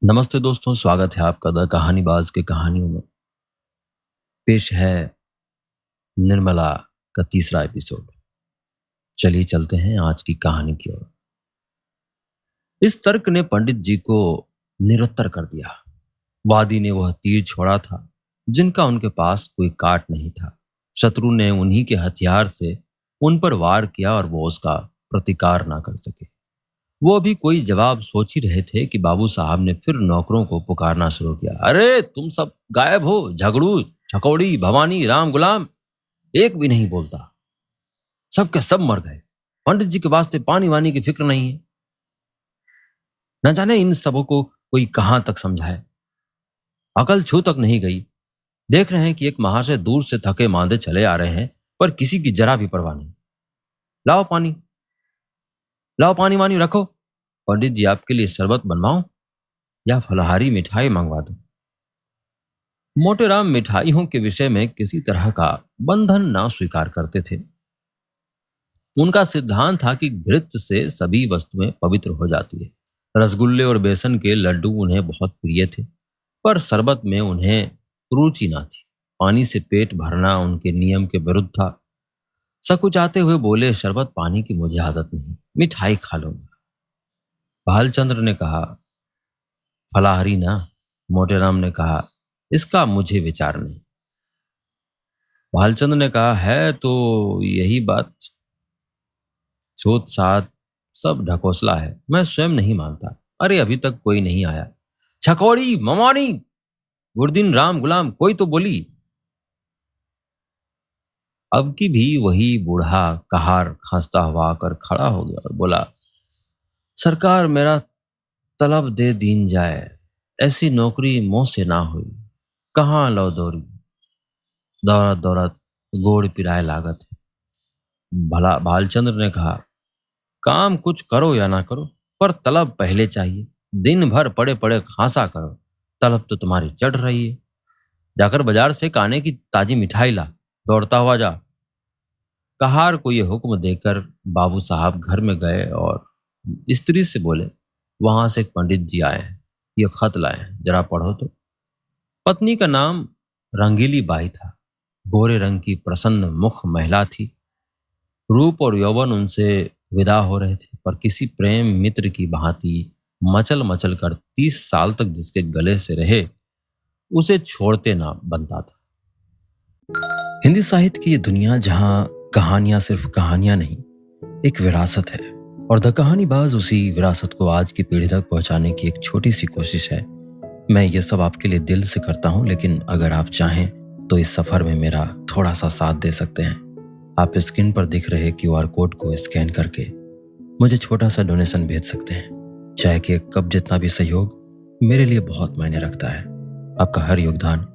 नमस्ते दोस्तों, स्वागत है आपका द कहानीबाज के कहानियों में। पेश है निर्मला का तीसरा एपिसोड। चलिए चलते हैं आज की कहानी की ओर। इस तर्क ने पंडित जी को निरुत्तर कर दिया। वादी ने वह तीर छोड़ा था जिनका उनके पास कोई काट नहीं था। शत्रु ने उन्हीं के हथियार से उन पर वार किया और वो उसका प्रतिकार ना कर सके। वो अभी कोई जवाब सोच ही रहे थे कि बाबू साहब ने फिर नौकरों को पुकारना शुरू किया। अरे तुम सब गायब हो, झगड़ू, छकौड़ी, भवानी, राम, गुलाम, एक भी नहीं बोलता। सब के सब मर गए। पंडित जी के वास्ते पानी वानी की फिक्र नहीं है। न जाने इन सबों को कोई कहां तक समझाए। अकल छू तक नहीं गई। देख रहे हैं कि एक महाशय दूर से थके मांदे चले आ रहे हैं, पर किसी की जरा भी परवाह नहीं। लाओ पानी, लाओ पानी वानी रखो। पंडित जी आपके लिए शरबत बनवाऊं या फलहारी मिठाई मंगवा दूं? मोटेराम मिठाइयों के विषय में किसी तरह का बंधन ना स्वीकार करते थे। उनका सिद्धांत था कि घृत से सभी वस्तुएं पवित्र हो जाती है। रसगुल्ले और बेसन के लड्डू उन्हें बहुत प्रिय थे, पर शरबत में उन्हें रुचि ना थी। पानी से पेट भरना उनके नियम के विरुद्ध था। सकुचाते हुए बोले, शरबत पानी की मुझे आदत नहीं, मिठाई खा लूंगा। भालचंद्र ने कहा, फलाहारी ना। मोटेराम ने कहा, इसका मुझे विचार नहीं। भालचंद्र ने कहा, है तो यही बात। सोच साथ सब ढकोसला है, मैं स्वयं नहीं मानता। अरे अभी तक कोई नहीं आया। छकौड़ी, ममानी, गुरदीन, राम, गुलाम, कोई तो बोली। अब की भी वही बूढ़ा कहार खांसता हुआ आकर खड़ा हो गया और बोला, सरकार मेरा तलब दे दीन जाए, ऐसी नौकरी मुंह से ना हुई। कहाँ लो दौरी, दौड़त दौड़त गोड़ पिराए लागत है। भला भालचंद्र ने कहा, काम कुछ करो या ना करो, पर तलब पहले चाहिए। दिन भर पड़े पड़े खांसा करो, तलब तो तुम्हारी चढ़ रही है। जाकर बाजार से काने की ताजी मिठाई ला, दौड़ता हुआ जा। कहार को ये हुक्म देकर बाबू साहब घर में गए और स्त्री से बोले, वहां से एक पंडित जी आए हैं, ये खत लाए हैं, जरा पढ़ो तो। पत्नी का नाम रंगीली बाई था। गोरे रंग की प्रसन्न मुख महिला थी। रूप और यौवन उनसे विदा हो रहे थे, पर किसी प्रेम मित्र की भांति मचल मचल कर 30 साल तक जिसके गले से रहे, उसे छोड़ते ना बनता था। हिंदी साहित्य की ये दुनिया जहां कहानियां सिर्फ कहानियां नहीं, एक विरासत है, और द कहानीबाज उसी विरासत को आज की पीढ़ी तक पहुंचाने की एक छोटी सी कोशिश है। मैं ये सब आपके लिए दिल से करता हूं, लेकिन अगर आप चाहें तो इस सफर में मेरा थोड़ा सा साथ दे सकते हैं। आप स्क्रीन पर दिख रहे क्यूआर कोड को स्कैन करके मुझे छोटा सा डोनेशन भेज सकते हैं। चाहे कि एक कप जितना भी सहयोग मेरे लिए बहुत मायने रखता है। आपका हर योगदान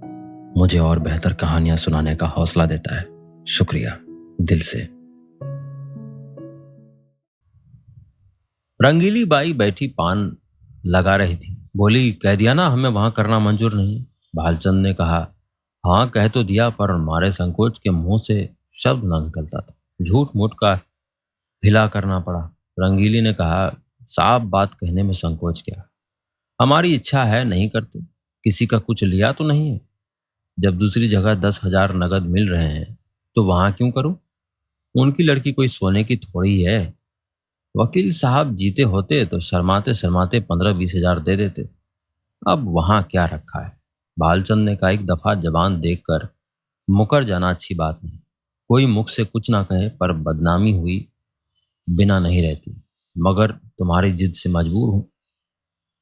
मुझे और बेहतर कहानियां सुनाने का हौसला देता है। शुक्रिया दिल से। रंगीली बाई बैठी पान लगा रही थी। बोली, कह दिया ना हमें वहां करना मंजूर नहीं। भालचंद ने कहा, हाँ कह तो दिया, पर हमारे संकोच के मुंह से शब्द ना निकलता था। झूठ मूठ का हिला करना पड़ा। रंगीली ने कहा, साफ बात कहने में संकोच क्या, हमारी इच्छा है, नहीं करते। किसी का कुछ लिया तो नहीं है। जब दूसरी जगह 10,000 नगद मिल रहे हैं तो वहां क्यों करूं? उनकी लड़की कोई सोने की थोड़ी है। वकील साहब जीते होते तो शर्माते शर्माते 15-20 हजार दे देते। अब वहां क्या रखा है? भालचंद ने कहा, एक दफा जबान देखकर मुकर जाना अच्छी बात नहीं। कोई मुख से कुछ ना कहे, पर बदनामी हुई बिना नहीं रहती। मगर तुम्हारी जिद से मजबूर हूं।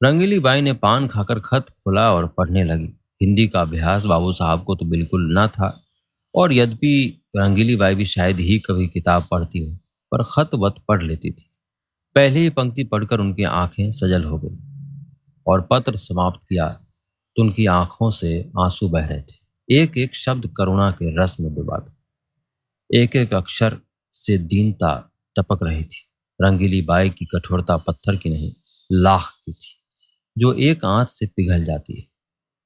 रंगीली बाई ने पान खाकर खत खोला और पढ़ने लगी। हिंदी का अभ्यास बाबू साहब को तो बिल्कुल न था, और यद्यपि रंगीली बाई भी शायद ही कभी किताब पढ़ती हो, पर खत वत पढ़ लेती थी। पहली ही पंक्ति पढ़कर उनकी आंखें सजल हो गई, और पत्र समाप्त किया तो उनकी आंखों से आंसू बह रहे थे। एक एक शब्द करुणा के रस में डूबा था। एक एक अक्षर से दीनता टपक रही थी। रंगीली बाई की कठोरता पत्थर की नहीं, लाख की थी, जो एक आंच से पिघल जाती है।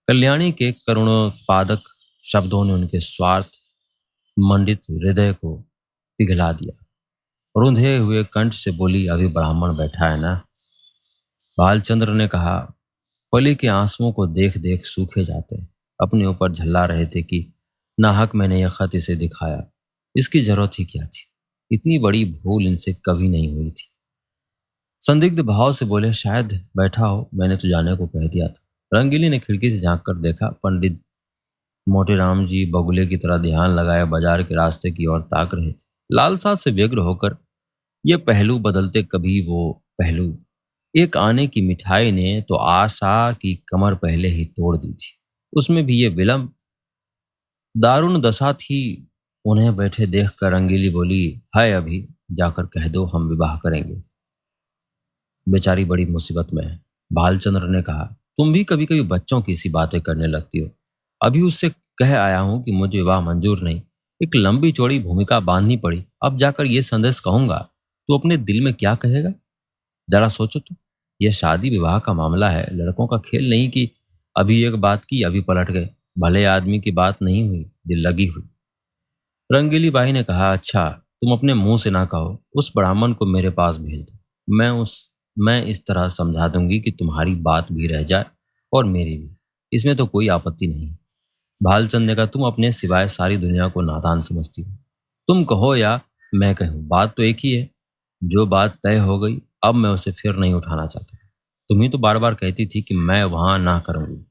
कल्याणी के करुणोत्पादक शब्दों ने उनके स्वार्थ मंडित हृदय को पिघला दिया। रुंधे हुए कंठ से बोली, अभी ब्राह्मण बैठा है ना? बालचंद्र ने कहा, पली के आंसुओं को देख देख सूखे जाते, अपने ऊपर झल्ला रहे थे कि नाहक मैंने यह खत इसे दिखाया। इसकी जरूरत ही क्या थी? इतनी बड़ी भूल इनसे कभी नहीं हुई थी। संदिग्ध भाव से बोले, शायद बैठा हो, मैंने तो जाने को कह दिया था। रंगीली ने खिड़की से झांक कर देखा। पंडित मोटेराम जी बगुले की तरह ध्यान लगाए बाजार के रास्ते की ओर ताक रहे थे, लालसा से व्यग्र होकर। ये पहलू बदलते कभी वो पहलू। एक आने की मिठाई ने तो आशा की कमर पहले ही तोड़ दी थी, उसमें भी ये विलंब। दारुण दशा थी। उन्हें बैठे देख कर रंगीली बोली, है अभी जाकर कह दो हम विवाह करेंगे। बेचारी बड़ी मुसीबत में है। भालचंद्र ने कहा, तुम भी कभी कभी बच्चों की सी बातें करने लगती हो। अभी उससे कह आया हूं कि मुझे विवाह मंजूर नहीं। एक लंबी चौड़ी भूमिका बांधनी पड़ी। अब जाकर ये संदेश कहूंगा तो अपने दिल में क्या कहेगा? जरा सोचो तो। यह शादी विवाह का मामला है, लड़कों का खेल नहीं कि अभी एक बात की अभी पलट गए। भले आदमी की बात नहीं हुई, दिल लगी हुई। रंगीली बाई ने कहा, अच्छा तुम अपने मुंह से ना कहो, उस ब्राह्मण को मेरे पास भेज दो। मैं इस तरह समझा दूंगी कि तुम्हारी बात भी रह जाए और मेरी भी। इसमें तो कोई आपत्ति नहीं। भालचंद ने कहा, तुम अपने सिवाय सारी दुनिया को नादान समझती हो। तुम कहो या मैं कहूं, बात तो एक ही है। जो बात तय हो गई, अब मैं उसे फिर नहीं उठाना चाहता। तुम ही तो बार बार कहती थी कि मैं वहां ना करूंगी।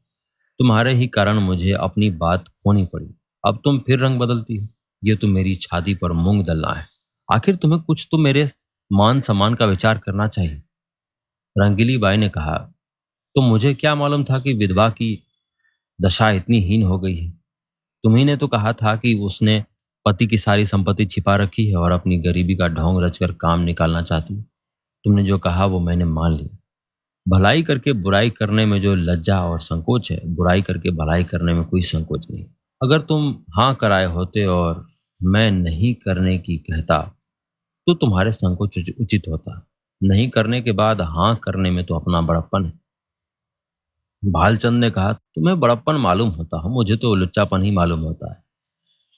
तुम्हारे ही कारण मुझे अपनी बात खोनी पड़ी। अब तुम फिर रंग बदलती हो। ये तो मेरी छाती पर मूंग दलना है। आखिर तुम्हें कुछ तो मेरे मान सम्मान का विचार करना चाहिए। रंगीली बाई ने कहा, तो मुझे क्या मालूम था कि विधवा की दशा इतनी हीन हो गई है। तुम्ही ने तो कहा था कि उसने पति की सारी संपत्ति छिपा रखी है और अपनी गरीबी का ढोंग रचकर काम निकालना चाहती है। तुमने जो कहा वो मैंने मान लिया। भलाई करके बुराई करने में जो लज्जा और संकोच है, बुराई करके भलाई करने में कोई संकोच नहीं। अगर तुम हाँ कराए होते और मैं नहीं करने की कहता तो तुम्हारे संकोच उचित होता। नहीं करने के बाद हाँ करने में तो अपना बड़प्पन है। भालचंद ने कहा, तुम्हें बड़प्पन मालूम होता हो, मुझे तो लुच्चापन ही मालूम होता है।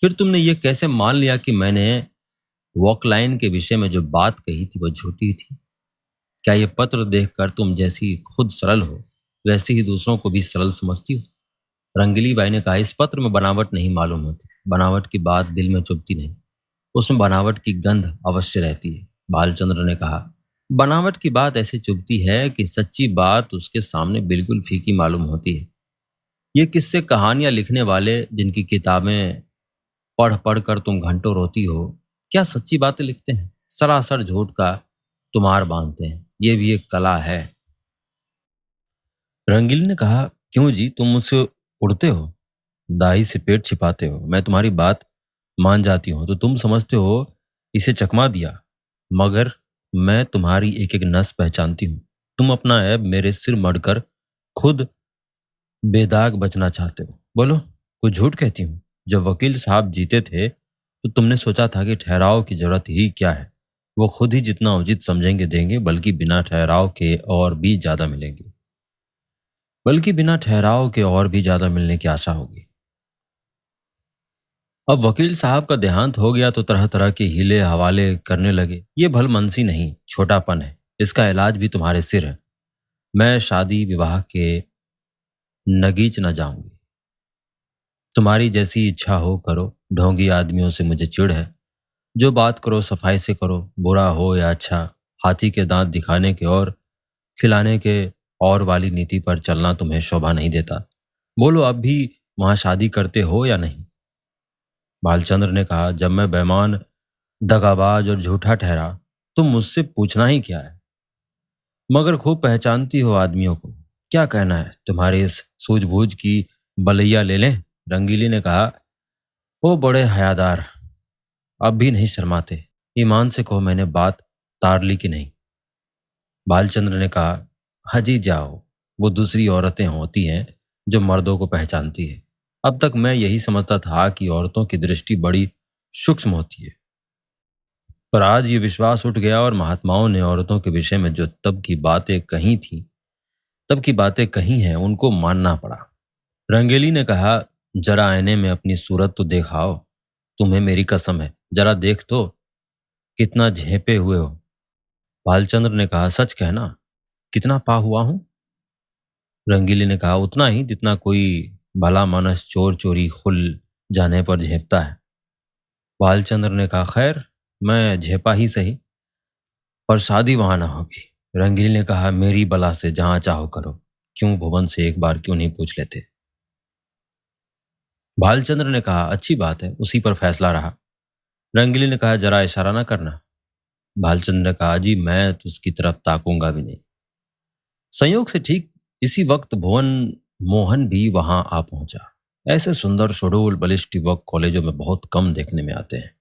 फिर तुमने ये कैसे मान लिया कि मैंने वॉकलाइन के विषय में जो बात कही थी वो झूठी थी? क्या ये पत्र देखकर तुम जैसी खुद सरल हो वैसे ही दूसरों को भी सरल समझती हो? रंगीली बाई ने कहा, इस पत्र में बनावट नहीं मालूम होती। बनावट की बात दिल में चुभती नहीं, उसमें बनावट की गंध अवश्य रहती है। भालचंद्र ने कहा, बनावट की बात ऐसे चुभती है कि सच्ची बात उसके सामने बिल्कुल फीकी मालूम होती है। ये किस्से कहानियां लिखने वाले जिनकी किताबें पढ़ पढ़ कर तुम घंटों रोती हो, क्या सच्ची बातें लिखते हैं? सरासर झूठ का तुमार बांधते हैं। ये भी एक कला है। रंगीली ने कहा, क्यों जी, तुम मुझसे उड़ते हो, दाही से पेट छिपाते हो। मैं तुम्हारी बात मान जाती हूँ तो तुम समझते हो इसे चकमा दिया, मगर मैं तुम्हारी एक एक नस पहचानती हूँ। तुम अपना ऐब मेरे सिर मढ़कर खुद बेदाग बचना चाहते हो। बोलो, कुछ झूठ कहती हूँ? जब वकील साहब जीते थे तो तुमने सोचा था कि ठहराव की जरूरत ही क्या है। वो खुद ही जितना उचित समझेंगे देंगे, बल्कि बिना ठहराव के और भी ज्यादा मिलने की आशा होगी। अब वकील साहब का देहांत हो गया तो तरह तरह के हीले हवाले करने लगे। ये भलमनसी नहीं, छोटापन है। इसका इलाज भी तुम्हारे सिर है। मैं शादी विवाह के नगीच न जाऊंगी। तुम्हारी जैसी इच्छा हो करो। ढोंगी आदमियों से मुझे चिढ़ है। जो बात करो सफाई से करो, बुरा हो या अच्छा। हाथी के दांत दिखाने के और खिलाने के और वाली नीति पर चलना तुम्हें शोभा नहीं देता। बोलो, अब भी वहां शादी करते हो या नहीं? बालचंद्र ने कहा, जब मैं बेईमान, दगाबाज और झूठा ठहरा तो मुझसे पूछना ही क्या है? मगर खूब पहचानती हो आदमियों को। क्या कहना है तुम्हारे इस सूझबूझ की? बलैया ले लें? रंगीली ने कहा, वो बड़े हयादार, अब भी नहीं शर्माते। ईमान से कहो, मैंने बात तार ली कि नहीं? बालचंद्र ने कहा, हजी जाओ, वो दूसरी औरतें होती हैं जो मर्दों को पहचानती है। अब तक मैं यही समझता था कि औरतों की दृष्टि बड़ी सूक्ष्म होती है, पर आज ये विश्वास उठ गया और महात्माओं ने औरतों के विषय में जो तब की बातें कही हैं, उनको मानना पड़ा। रंगेली ने कहा, जरा आईने में अपनी सूरत तो देखाओ। तुम्हें मेरी कसम है, जरा देख तो, कितना झेपे हुए हो। भालचंद्र ने कहा, सच कहना, कितना पा हुआ हूं? रंगीली ने कहा, उतना ही जितना कोई भला मानस चोर चोरी खुल जाने पर झेपता है। बालचंद्र ने कहा, खैर, मैं झेपा ही सही, पर शादी वहां ना होगी। रंगीली ने कहा, मेरी बला से जहां चाहो करो, क्यों भुवन से एक बार क्यों नहीं पूछ लेते। भालचंद्र ने कहा, अच्छी बात है, उसी पर फैसला रहा। रंगीली ने कहा, जरा इशारा ना करना। भालचंद्र ने कहा, जी मैं तो उसकी तरफ ताकूंगा भी नहीं। संयोग से ठीक इसी वक्त भुवन मोहन भी वहां आ पहुंचा। ऐसे सुंदर सुडौल बलिष्ठ युवक कॉलेजों में बहुत कम देखने में आते हैं।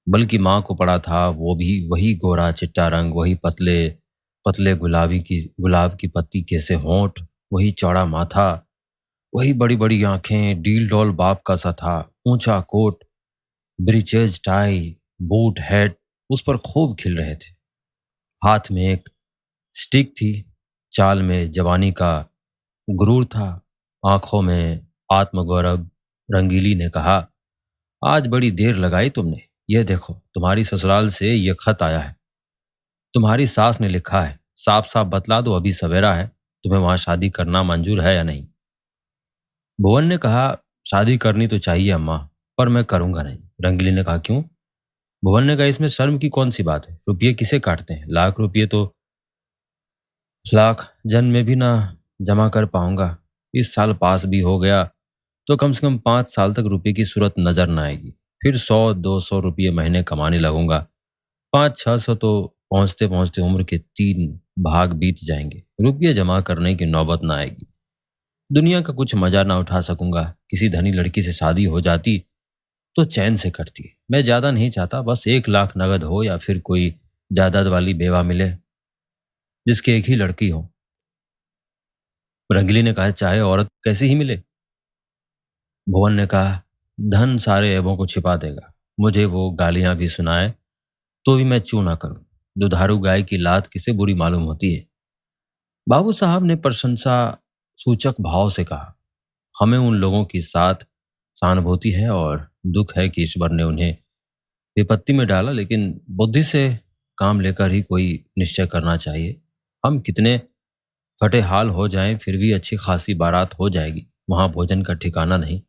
बल्कि माँ को पड़ा था वो भी वही गोरा चिट्टा रंग, वही पतले पतले गुलाब की पत्ती कैसे होंठ, वही चौड़ा माथा, वही बड़ी बड़ी आंखें, डील डॉल बाप का सा था। ऊंचा coat, breeches tie, boot hat उस पर खूब खिल रहे थे। हाथ में एक स्टिक थी, चाल में जवानी का गुरूर था, आंखों में आत्मगौरव। रंगीली ने कहा, आज बड़ी देर लगाई तुमने। यह देखो, तुम्हारी ससुराल से यह खत आया है। तुम्हारी सास ने लिखा है, साफ साफ बतला दो, अभी सवेरा है, तुम्हें वहां शादी करना मंजूर है या नहीं। भुवन ने कहा, शादी करनी तो चाहिए अम्मा, पर मैं करूंगा नहीं। रंगीली ने कहा, क्यों। भुवन ने कहा, इसमें शर्म की कौन सी बात है, रुपये किसे काटते हैं, लाख रुपये तो लाख जन्म में भी ना जमा कर पाऊंगा। इस साल पास भी हो गया तो कम से कम 5 साल तक रुपये की सूरत नजर न आएगी। फिर 100-200 रुपये महीने कमाने लगूंगा। 500-600 तो पहुंचते पहुंचते उम्र के 3 भाग बीत जाएंगे, रुपये जमा करने की नौबत ना आएगी। दुनिया का कुछ मजा ना उठा सकूंगा। किसी धनी लड़की से शादी हो जाती तो चैन से कटती। मैं ज्यादा नहीं चाहता, बस 1 लाख नगद हो या फिर कोई जायदाद वाली बेवा मिले जिसकी एक ही लड़की हो। रंगीली ने कहा, चाहे औरत कैसी ही मिले। भुवन ने कहा, धन सारे ऐबों को छिपा देगा। मुझे वो गालियां भी सुनाए तो भी मैं चू ना करूं। दुधारू गाय की लात किसे बुरी मालूम होती है। बाबू साहब ने प्रशंसा सूचक भाव से कहा, हमें उन लोगों की साथ सहानुभूति है और दुख है कि ईश्वर ने उन्हें विपत्ति में डाला, लेकिन बुद्धि से काम लेकर ही कोई निश्चय करना चाहिए। हम कितने फटे हाल हो जाएं फिर भी अच्छी खासी बारात हो जाएगी। वहां भोजन का ठिकाना नहीं,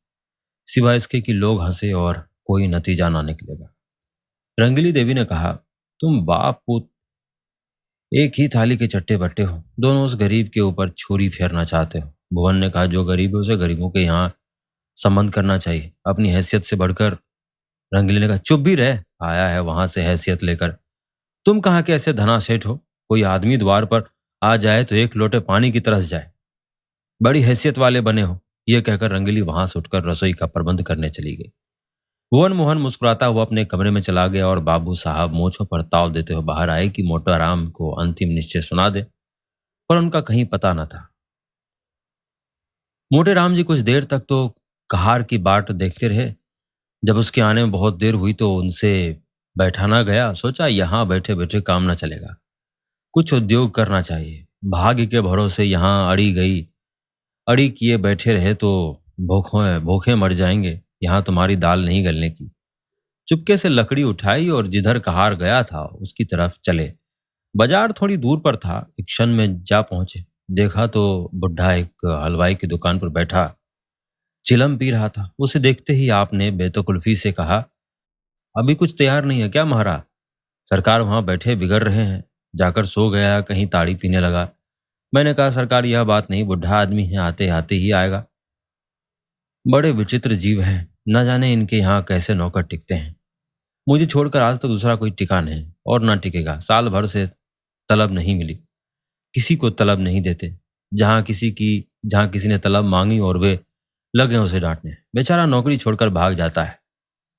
सिवाय इसके कि लोग हंसे और कोई नतीजा ना निकलेगा। रंगीली देवी ने कहा, तुम बाप पुत एक ही थाली के चट्टे बट्टे हो, दोनों उस गरीब के ऊपर छुरी फेरना चाहते हो। भुवन ने कहा, जो गरीब है उसे गरीबों के यहाँ संबंध करना चाहिए, अपनी हैसियत से बढ़कर। रंगीली ने कहा, चुप भी रह, आया है वहां से हैसियत लेकर। तुम कहाँ के ऐसे धनासेठ हो, कोई आदमी द्वार पर आ जाए तो एक लोटे पानी की तरस जाए। बड़ी हैसियत वाले बने हो। यह कहकर रंगीली वहां से उठकर रसोई का प्रबंध करने चली गई। भुवन मोहन मुस्कुराता हुआ अपने कमरे में चला गया और बाबू साहब मूंछों पर ताव देते हुए बाहर आए कि मोटाराम को अंतिम निश्चय सुना दे, पर उनका कहीं पता न था। मोटे राम जी कुछ देर तक तो कहार की बाट देखते रहे। जब उसके आने में बहुत देर हुई तो उनसे बैठा ना गया। सोचा, यहाँ बैठे बैठे काम ना चलेगा, कुछ उद्योग करना चाहिए। भाग्य के भरोसे यहाँ अड़ी किए बैठे रहे तो भूखों भूखे मर जाएंगे। यहाँ तुम्हारी दाल नहीं गलने की। चुपके से लकड़ी उठाई और जिधर कहार गया था उसकी तरफ चले। बाजार थोड़ी दूर पर था। एक क्षण में जा पहुंचे। देखा तो बुढ़ा एक हलवाई की दुकान पर बैठा चिलम पी रहा था। उसे देखते ही आपने बेतकुल्फी से कहा, अभी कुछ तैयार नहीं है क्या महाराज। सरकार वहां बैठे बिगड़ रहे हैं। जाकर सो गया, कहीं ताड़ी पीने लगा। मैंने कहा, सरकार यह बात नहीं, बुढ़ा आदमी है, आते आते ही आएगा। बड़े विचित्र जीव हैं, न जाने इनके यहाँ कैसे नौकर टिकते हैं। मुझे छोड़कर आज तक दूसरा कोई टिका नहीं और ना टिकेगा। साल भर से तलब नहीं मिली, किसी को तलब नहीं देते। जहां किसी ने तलब मांगी और वे लगे उसे डांटने। बेचारा नौकरी छोड़कर भाग जाता है।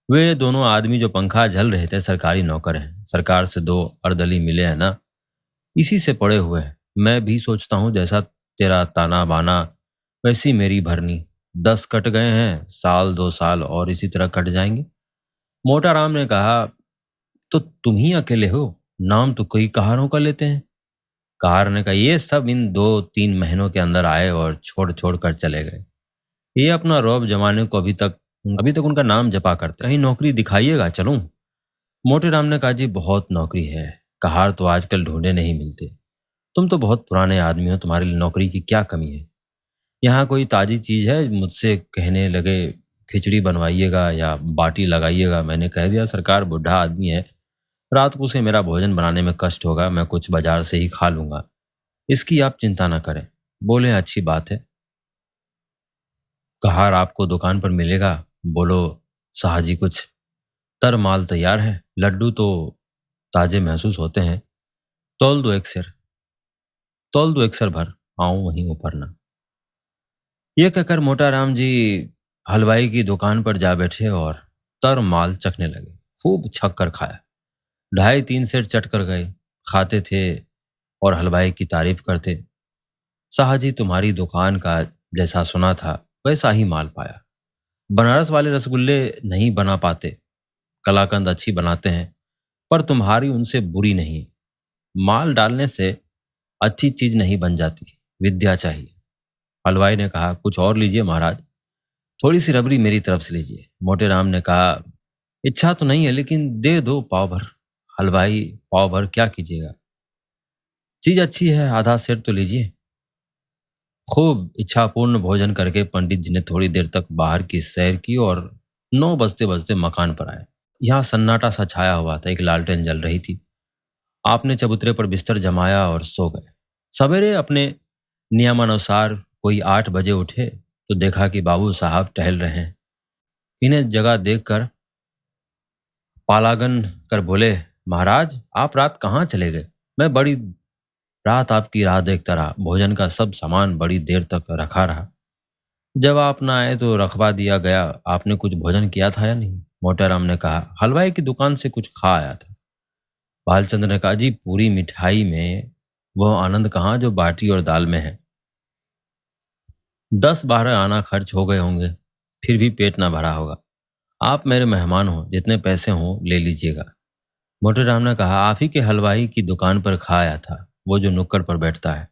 वे दोनों आदमी जो पंखा झल रहे थे सरकारी नौकर हैं। सरकार से 2 अर्दली मिले हैं ना, इसी से पड़े हुए हैं। मैं भी सोचता हूँ जैसा तेरा ताना बाना वैसी मेरी भरनी। 10 कट गए हैं, साल 2 साल और इसी तरह कट जाएंगे। मोटा राम ने कहा, तो तुम ही अकेले हो, नाम तो कई कहारों का लेते हैं। कहार ने कहा, ये सब इन 2-3 महीनों के अंदर आए और छोड़ छोड़ कर चले गए। ये अपना रौब जमाने को अभी तक उनका नाम जपा करते। कहीं नौकरी दिखाइएगा, चलूं। मोटे राम ने कहा, जी बहुत नौकरी है, कहार तो आजकल ढूंढे नहीं मिलते। तुम तो बहुत पुराने आदमी हो, तुम्हारे लिए नौकरी की क्या कमी है। यहाँ कोई ताज़ी चीज़ है? मुझसे कहने लगे खिचड़ी बनवाइएगा या बाटी लगाइएगा। मैंने कह दिया सरकार बूढ़ा आदमी है, रात को उसे मेरा भोजन बनाने में कष्ट होगा, मैं कुछ बाजार से ही खा लूँगा। इसकी आप चिंता ना करें। बोले अच्छी बात है, कहार आपको दुकान पर मिलेगा। बोलो साहब जी कुछ तर माल तैयार है, लड्डू तो ताज़े महसूस होते हैं। तौल दो एक सिर, तौल दो एक सिर भर, आऊँ वहीं ऊपर ना। ये कहकर मोटाराम जी हलवाई की दुकान पर जा बैठे और तर माल चखने लगे। खूब छक कर खाया। ढाई तीन सेर चट कर गए। खाते थे और हलवाई की तारीफ करते। साहजी तुम्हारी दुकान का जैसा सुना था वैसा ही माल पाया। बनारस वाले रसगुल्ले नहीं बना पाते, कलाकंद अच्छी बनाते हैं, पर तुम्हारी उनसे बुरी नहीं। माल डालने से अच्छी चीज नहीं बन जाती, विद्या चाहिए। हलवाई ने कहा कुछ और लीजिए महाराज, थोड़ी सी रबड़ी मेरी तरफ से लीजिए। मोटे राम ने कहा इच्छा तो नहीं है लेकिन दे दो पाव भर। हलवाई पाव भर क्या कीजिएगा, चीज अच्छी है, आधा सेर तो लीजिए। खूब इच्छापूर्ण भोजन करके पंडित जी ने थोड़ी देर तक बाहर की सैर की और 9 बजते बजते मकान पर आए। यहाँ सन्नाटा सा छाया हुआ था, एक लालटेन जल रही थी। आपने चबूतरे पर बिस्तर जमाया और सो गए। सवेरे अपने नियमानुसार कोई 8 बजे उठे तो देखा कि बाबू साहब टहल रहे हैं। इन्हें जगह देखकर पालागन कर बोले महाराज आप रात कहाँ चले गए? मैं बड़ी रात आपकी राह देखता रहा, भोजन का सब सामान बड़ी देर तक रखा रहा। जब आप ना आए तो रखवा दिया गया। आपने कुछ भोजन किया था या नहीं? मोटाराम ने कहा हलवाई की दुकान से कुछ खा आया था। भालचंद्र ने कहा जी पूरी मिठाई में वो आनंद कहाँ जो बाटी और दाल में है। 10-12 आना खर्च हो गए होंगे, फिर भी पेट ना भरा होगा। आप मेरे मेहमान हो, जितने पैसे हों ले लीजिएगा। मोटेराम ने कहा आप ही के हलवाई की दुकान पर खा आया था, वो जो नुक्कड़ पर बैठता है।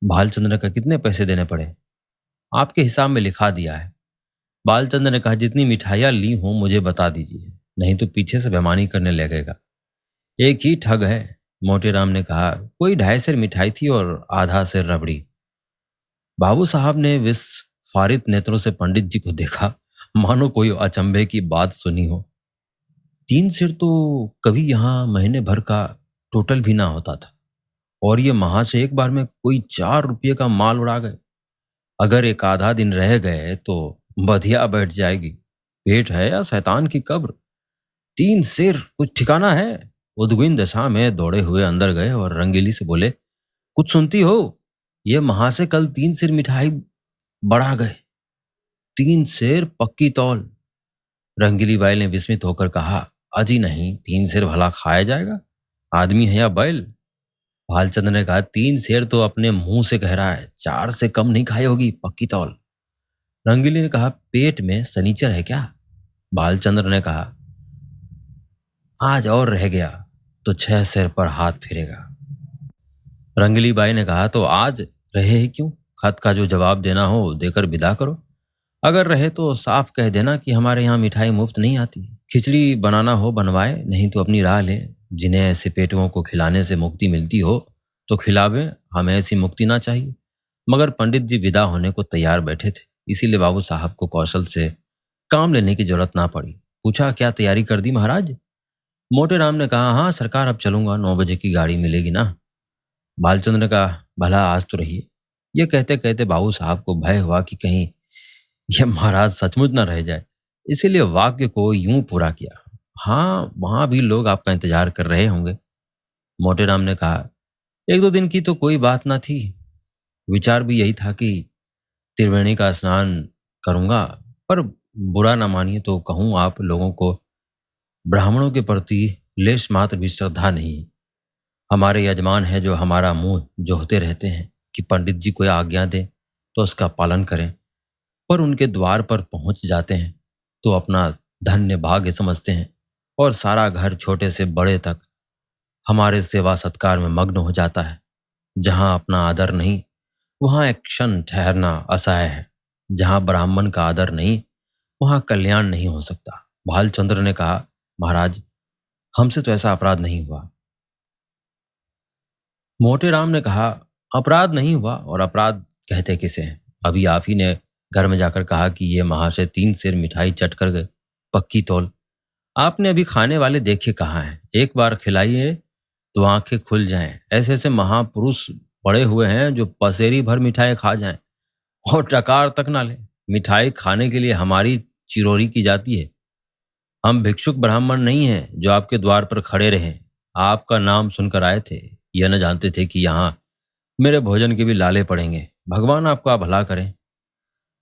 भालचंद्र ने कहा कितने पैसे देने पड़े? आपके हिसाब में लिखा दिया है। बालचंद्र ने कहा जितनी मिठाइयाँ ली हों मुझे बता दीजिए, नहीं तो पीछे से बेईमानी करने लगेगा। एक ही ठग है। मोटेराम ने कहा कोई 2.5 सेर मिठाई थी और आधा सेर रबड़ी। बाबू साहब ने विस्फारित नेत्रों से पंडित जी को देखा, मानो कोई अचंभे की बात सुनी हो। 3 सेर तो कभी यहाँ महीने भर का टोटल भी ना होता था, और ये वहां से एक बार में कोई 4 रुपये का माल उड़ा गए। अगर एक आधा दिन रह गए तो बधिया बैठ जाएगी। पेट है या शैतान की कब्र? 3 सेर कुछ ठिकाना है? उद्विग्न दशा में दौड़े हुए अंदर गए और रंगीली से बोले कुछ सुनती हो? ये वहां से कल 3 सेर मिठाई बढ़ा गए। 3 सेर पक्की तौल। रंगीली बाई ने विस्मित होकर कहा अजी नहीं, 3 सेर भला खाया जाएगा? आदमी है या बैल? भालचंद्र ने कहा 3 सेर तो अपने मुंह से कह रहा है, 4 से कम नहीं खाई होगी पक्की तौल। रंगीली ने कहा पेट में सनीचर है क्या? भालचंद्र ने कहा आज और रह गया तो 6 सेर पर हाथ फिरेगा। रंगीली बाई ने कहा तो आज रहे ही क्यों? खत का जो जवाब देना हो देकर विदा करो। अगर रहे तो साफ कह देना कि हमारे यहाँ मिठाई मुफ्त नहीं आती। खिचड़ी बनाना हो बनवाए, नहीं तो अपनी राह ले। जिन्हें ऐसे पेटुओं को खिलाने से मुक्ति मिलती हो तो खिलावे, हमें ऐसी मुक्ति ना चाहिए। मगर पंडित जी विदा होने को तैयार बैठे थे, इसीलिए बाबू साहब को कौशल से काम लेने की जरूरत ना पड़ी। पूछा क्या तैयारी कर दी महाराज? मोटे राम ने कहा हाँ सरकार अब चलूंगा, 9 बजे की गाड़ी मिलेगी ना। बालचंद्र ने कहा भला आज तो रहिए। ये कहते कहते बाबू साहब को भय हुआ कि कहीं यह महाराज सचमुच न रह जाए, इसीलिए वाक्य को यूं पूरा किया हाँ वहां भी लोग आपका इंतजार कर रहे होंगे। मोटे राम ने कहा 1-2 दिन की तो कोई बात ना थी, विचार भी यही था कि त्रिवेणी का स्नान करूंगा, पर बुरा ना मानिए तो कहूं आप लोगों को ब्राह्मणों के प्रति लेश मात्र भी श्रद्धा नहीं है। हमारे यजमान है जो हमारा मुंह जोहते रहते हैं कि पंडित जी कोई आज्ञा दे तो उसका पालन करें, पर उनके द्वार पर पहुंच जाते हैं तो अपना धन्य भाग्य समझते हैं और सारा घर छोटे से बड़े तक हमारे सेवा सत्कार में मग्न हो जाता है। जहां अपना आदर नहीं वहां एक क्षण ठहरना असहाय है। जहां ब्राह्मण का आदर नहीं वहां कल्याण नहीं हो सकता। भालचंद्र ने कहा महाराज हमसे तो ऐसा अपराध नहीं हुआ। मोटे राम ने कहा अपराध नहीं हुआ और अपराध कहते किसे हैं? अभी आप ही ने घर में जाकर कहा कि ये महाशय 3 सेर मिठाई चट कर गए, पक्की तौल। आपने अभी खाने वाले देखे कहाँ हैं? एक बार खिलाइए तो आंखें खुल जाएं। ऐसे ऐसे महापुरुष पड़े हुए हैं जो पसेरी भर मिठाई खा जाएं और टकार तक ना लें। मिठाई खाने के लिए हमारी चिरौरी की जाती है। हम भिक्षुक ब्राह्मण नहीं हैं जो आपके द्वार पर खड़े रहें। आपका नाम सुनकर आए थे, यह न जानते थे कि यहाँ मेरे भोजन के भी लाले पड़ेंगे। भगवान आपका भला करें।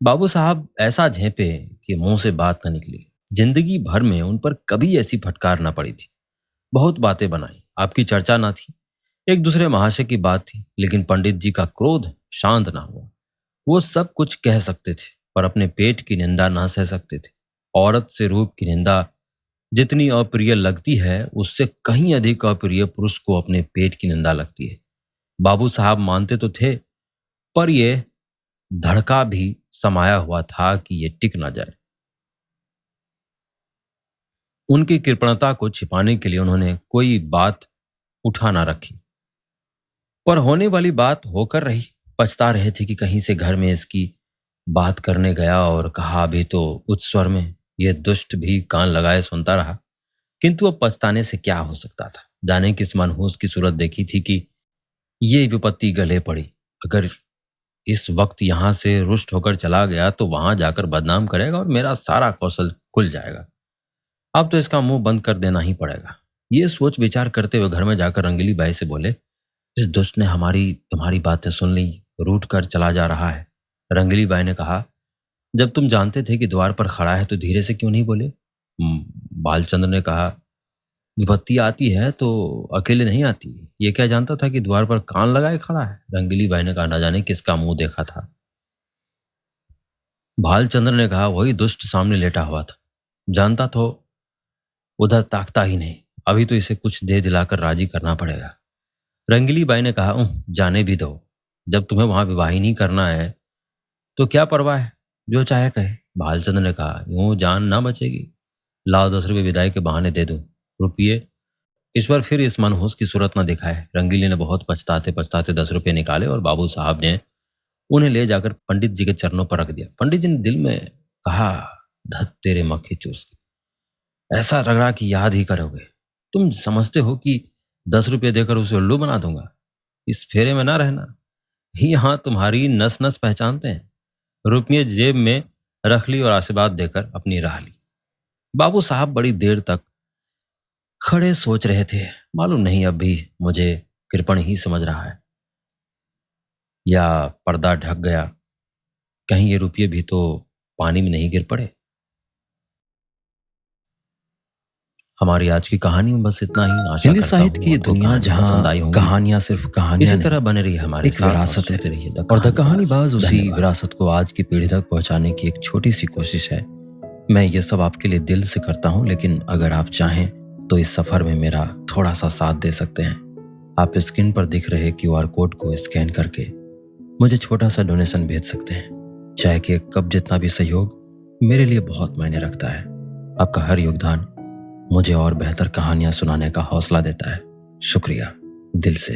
बाबू साहब ऐसा झेंपे कि मुंह से बात न निकली। जिंदगी भर में उन पर कभी ऐसी फटकार ना पड़ी थी। बहुत बातें बनाई, आपकी चर्चा ना थी, एक दूसरे महाशय की बात थी, लेकिन पंडित जी का क्रोध शांत ना हुआ। वो सब कुछ कह सकते थे पर अपने पेट की निंदा ना सह सकते थे। औरत से रूप की निंदा जितनी अप्रिय लगती है, उससे कहीं अधिक अप्रिय पुरुष को अपने पेट की निंदा लगती है। बाबू साहब मानते तो थे, पर यह धड़का भी समाया हुआ था कि ये टिक ना जाए। उनकी कृपणता को छिपाने के लिए उन्होंने कोई बात उठा ना रखी, पर होने वाली बात होकर रही। पछता रहे थे कि कहीं से घर में इसकी बात करने गया और कहा भी तो उच्च स्वर में। यह दुष्ट भी कान लगाए सुनता रहा, किंतु अब पछताने से क्या हो सकता था। जाने किस मनहूस की सूरत देखी थी कि ये विपत्ति गले पड़ी। अगर इस वक्त यहां से रुष्ट होकर चला गया तो वहां जाकर बदनाम करेगा और मेरा सारा कौशल खुल जाएगा। अब तो इसका मुंह बंद कर देना ही पड़ेगा। ये सोच विचार करते हुए घर में जाकर रंगीली बाई से बोले, इस दुष्ट ने हमारी तुम्हारी बातें सुन ली, रूठ कर चला जा रहा है। रंगीली बाई ने कहा, जब तुम जानते थे कि द्वार पर खड़ा है तो धीरे से क्यों नहीं बोले? बालचंद्र ने कहा, विपत्ति आती है तो अकेले नहीं आती। ये क्या जानता था कि द्वार पर कान लगाए खड़ा है? रंगीली बाई ने कहा, ना जाने किसका मुंह देखा था। भालचंद्र ने कहा, वही दुष्ट सामने लेटा हुआ था। जानता तो उधर ताकता ही नहीं। अभी तो इसे कुछ दे दिलाकर राजी करना पड़ेगा। रंगीली बाई ने कहा, जाने भी दो। जब तुम्हें वहां विवाह ही नहीं करना है तो क्या परवाह है, जो चाहे कहे। भालचंद्र ने कहा, यूं जान ना बचेगी। लाओ 10 रुपये विदाई के बहाने दे दो। रुपये इस पर फिर इस मनहूस की सूरत न दिखाए। रंगीली ने बहुत पछताते पछताते 10 रुपये निकाले और बाबू साहब ने उन्हें ले जाकर पंडित जी के चरणों पर रख दिया। पंडित जी ने दिल में कहा, धत तेरे मक्खी चूस की, ऐसा रगड़ा कि याद ही करोगे। तुम समझते हो कि 10 रुपये देकर उसे उल्लू बना दूंगा? इस फेरे में ना रहना। यहाँ तुम्हारी नस नस पहचानते हैं। रुपये जेब में रख ली और आशीर्वाद देकर अपनी राह ली। बाबू साहब बड़ी देर तक खड़े सोच रहे थे। मालूम नहीं अब भी मुझे कृपण ही समझ रहा है या पर्दा ढक गया। कहीं ये रुपये भी तो पानी में नहीं गिर पड़े। हमारी आज की कहानी में बस इतना ही। आशा हिंदी करता साहित्य हूँ की ये आपको दुनिया कहानी जहाँ पसंद आई होंगी। कहानियां सिर्फ कहानियां इसी नहीं, तरह बने रहिए हमारे एक साथ और विरासत है। सुनते रहिए द और द कहानीबाज। कहानीबाज उसी धन्यवाद। विरासत को आज की पीढ़ी तक पहुंचाने की एक छोटी सी कोशिश है। मैं ये सब आपके लिए दिल से करता हूँ, लेकिन अगर आप चाहें तो इस सफर में मेरा थोड़ा सा साथ दे सकते हैं। आप स्क्रीन पर दिख रहे QR कोड को स्कैन करके मुझे छोटा सा डोनेशन भेज सकते हैं। चाहे कि एक कप जितना भी सहयोग मेरे लिए बहुत मायने रखता है। आपका हर योगदान मुझे और बेहतर कहानियां सुनाने का हौसला देता है। शुक्रिया दिल से।